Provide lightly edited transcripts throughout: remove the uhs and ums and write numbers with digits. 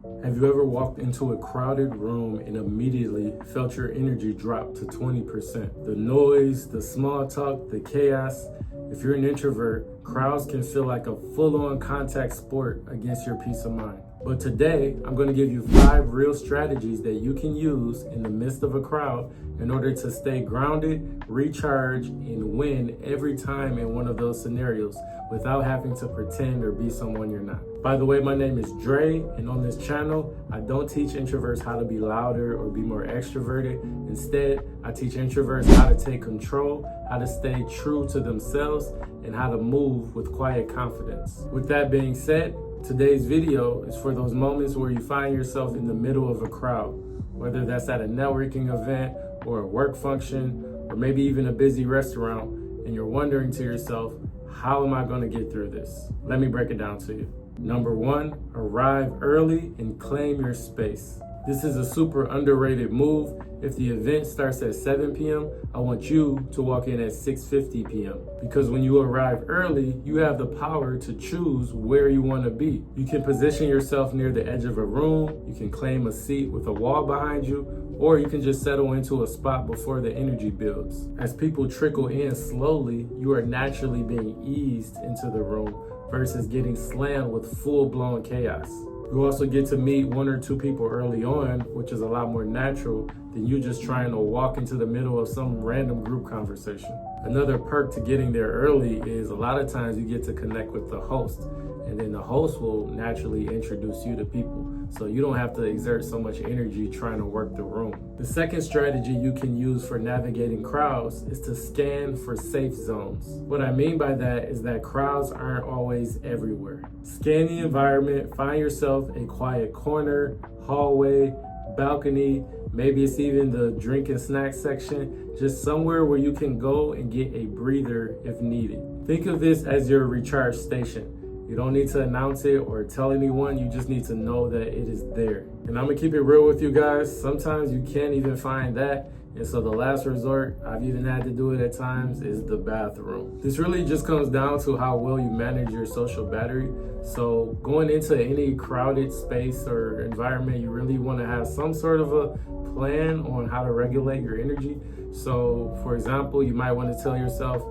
Have you ever walked into a crowded room and immediately felt your energy drop to 20%? The noise, the small talk, the chaos. If you're an introvert, crowds can feel like a full-on contact sport against your peace of mind. But today, I'm going to give you 5 real strategies that you can use in the midst of a crowd in order to stay grounded, recharge, and win every time in one of those scenarios without having to pretend or be someone you're not. By the way, my name is Dre, and on this channel, I don't teach introverts how to be louder or be more extroverted. Instead, I teach introverts how to take control, how to stay true to themselves, and how to move with quiet confidence. With that being said, today's video is for those moments where you find yourself in the middle of a crowd, whether that's at a networking event or a work function, or maybe even a busy restaurant, and you're wondering to yourself, how am I going to get through this? Let me break it down to you. Number 1, arrive early and claim your space. This is a super underrated move. If the event starts at 7 p.m., I want you to walk in at 6:50 p.m. Because when you arrive early, you have the power to choose where you want to be. You can position yourself near the edge of a room, you can claim a seat with a wall behind you, or you can just settle into a spot before the energy builds. As people trickle in slowly, you are naturally being eased into the room versus getting slammed with full-blown chaos. You also get to meet 1 or 2 people early on, which is a lot more natural than you just trying to walk into the middle of some random group conversation. Another perk to getting there early is a lot of times you get to connect with the host, and then the host will naturally introduce you to people. So you don't have to exert so much energy trying to work the room. The second strategy you can use for navigating crowds is to scan for safe zones. What I mean by that is that crowds aren't always everywhere. Scan the environment, find yourself a quiet corner, hallway, balcony, maybe it's even the drink and snack section, just somewhere where you can go and get a breather if needed. Think of this as your recharge station. You don't need to announce it or tell anyone, you just need to know that it is there. And I'm gonna keep it real with you guys. Sometimes you can't even find that. And so the last resort, I've even had to do it at times, is the bathroom. This really just comes down to how well you manage your social battery. So going into any crowded space or environment, you really wanna have some sort of a plan on how to regulate your energy. So for example, you might wanna tell yourself,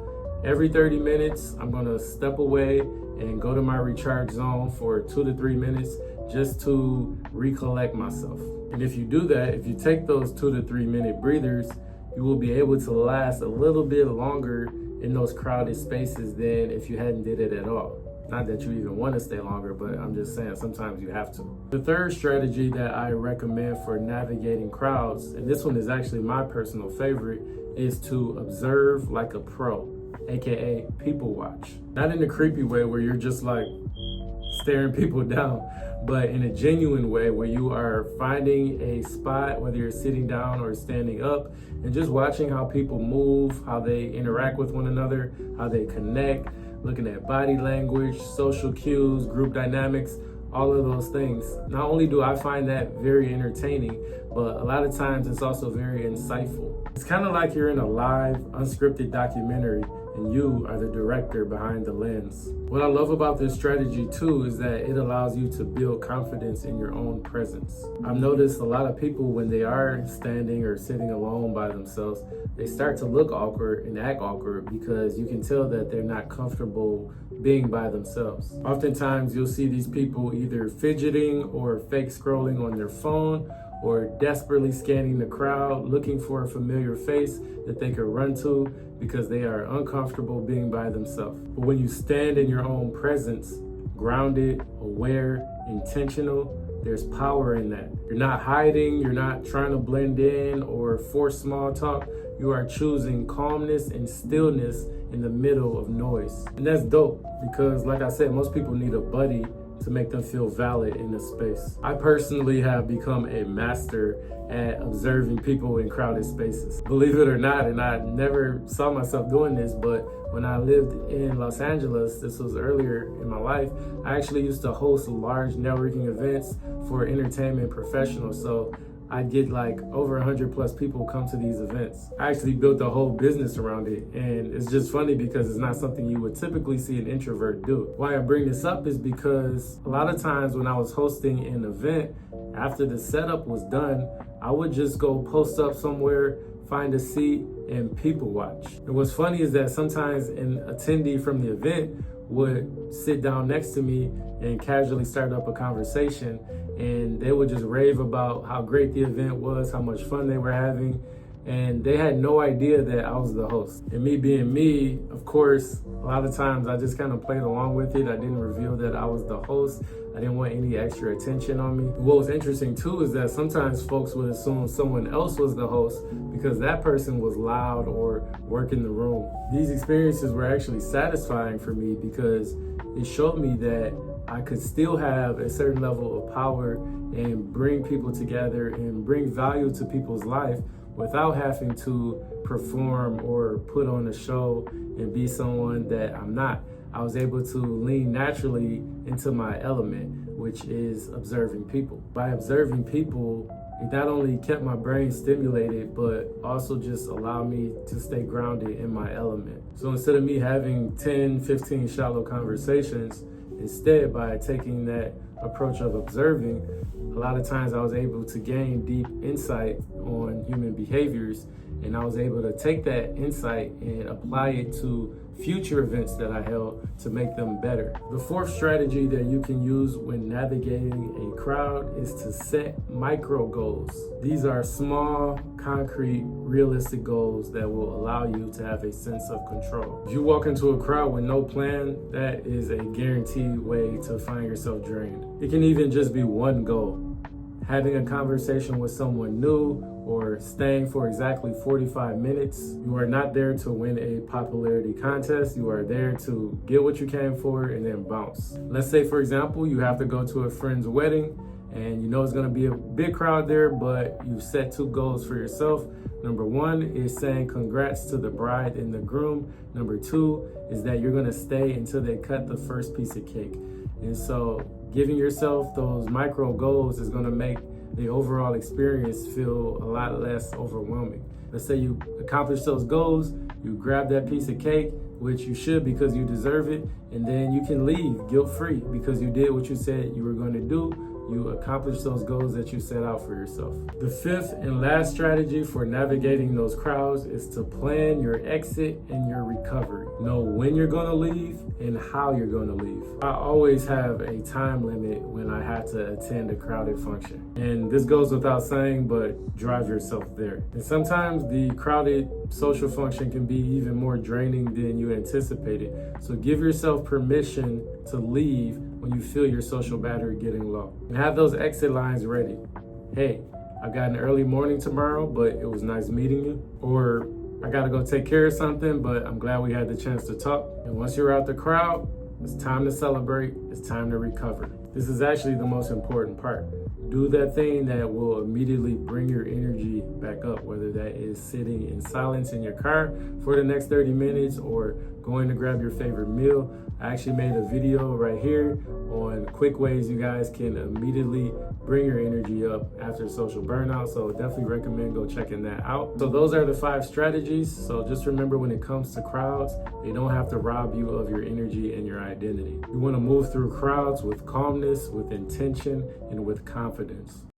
every 30 minutes, I'm gonna step away and go to my recharge zone for 2 to 3 minutes just to recollect myself. And if you do that, if you take those 2 to 3 minute breathers, you will be able to last a little bit longer in those crowded spaces than if you hadn't did it at all. Not that you even want to stay longer, but I'm just saying sometimes you have to. The third strategy that I recommend for navigating crowds, and this one is actually my personal favorite, is to observe like a pro, aka people watch. Not in a creepy way where you're just like staring people down, but in a genuine way where you are finding a spot, whether you're sitting down or standing up, and just watching how people move, how they interact with one another, how they connect, looking at body language, social cues, group dynamics, all of those things. Not only do I find that very entertaining, but a lot of times it's also very insightful. It's kind of like you're in a live, unscripted documentary and you are the director behind the lens. What I love about this strategy too is that it allows you to build confidence in your own presence. I've noticed a lot of people when they are standing or sitting alone by themselves, they start to look awkward and act awkward because you can tell that they're not comfortable being by themselves. Oftentimes you'll see these people either fidgeting or fake scrolling on their phone, or desperately scanning the crowd, looking for a familiar face that they could run to because they are uncomfortable being by themselves. But when you stand in your own presence, grounded, aware, intentional, there's power in that. You're not hiding, you're not trying to blend in or force small talk. You are choosing calmness and stillness in the middle of noise. And that's dope because, like I said, most people need a buddy to make them feel valid in this space. I personally have become a master at observing people in crowded spaces. Believe it or not, and I never saw myself doing this, but when I lived in Los Angeles, this was earlier in my life, I actually used to host large networking events for entertainment professionals. So I'd get like over 100 plus people come to these events. I actually built a whole business around it, and it's just funny because it's not something you would typically see an introvert do. Why I bring this up is because a lot of times when I was hosting an event, after the setup was done, I would just go post up somewhere, find a seat, and people watch. And what's funny is that sometimes an attendee from the event would sit down next to me and casually start up a conversation, and they would just rave about how great the event was, how much fun they were having, and they had no idea that I was the host. And me being me, of course, a lot of times I just kind of played along with it. I didn't reveal that I was the host. I didn't want any extra attention on me. What was interesting too is that sometimes folks would assume someone else was the host because that person was loud or working the room. These experiences were actually satisfying for me because it showed me that I could still have a certain level of power and bring people together and bring value to people's life without having to perform or put on a show and be someone that I'm not. I was able to lean naturally into my element, which is observing people. By observing people, it not only kept my brain stimulated, but also just allowed me to stay grounded in my element. So instead of me having 10, 15 shallow conversations, instead, by taking that approach of observing, a lot of times I was able to gain deep insight on human behaviors, and I was able to take that insight and apply it to future events that I held to make them better. The fourth strategy that you can use when navigating a crowd is to set micro goals. These are small, concrete, realistic goals that will allow you to have a sense of control. If you walk into a crowd with no plan, that is a guaranteed way to find yourself drained. It can even just be one goal. Having a conversation with someone new, or staying for exactly 45 minutes. You are not there to win a popularity contest. You are there to get what you came for and then bounce. Let's say, for example, you have to go to a friend's wedding and you know it's gonna be a big crowd there, but you've set two goals for yourself. Number one is saying congrats to the bride and the groom. Number two is that you're gonna stay until they cut the first piece of cake. And so giving yourself those micro goals is gonna make the overall experience feel a lot less overwhelming. Let's say you accomplish those goals, you grab that piece of cake, which you should because you deserve it, and then you can leave guilt-free because you did what you said you were going to do. You accomplished those goals that you set out for yourself. The fifth and last strategy for navigating those crowds is to plan your exit and your recovery. Know when you're going to leave and how you're going to leave. I always have a time limit when I have to attend a crowded function. And this goes without saying, but drive yourself there. And sometimes the crowded social function can be even more draining than you anticipated. So give yourself permission to leave when you feel your social battery getting low. And have those exit lines ready. Hey, I got an early morning tomorrow, but it was nice meeting you. Or I gotta go take care of something, but I'm glad we had the chance to talk. And once you're out the crowd, it's time to celebrate, it's time to recover. This is actually the most important part. Do that thing that will immediately bring your energy back up, whether that is sitting in silence in your car for the next 30 minutes or going to grab your favorite meal. I actually made a video right here on quick ways you guys can immediately bring your energy up after social burnout. So definitely recommend go checking that out. So those are the 5 strategies. So just remember, when it comes to crowds, they don't have to rob you of your energy and your identity. You want to move through crowds with calmness, with intention, and with confidence.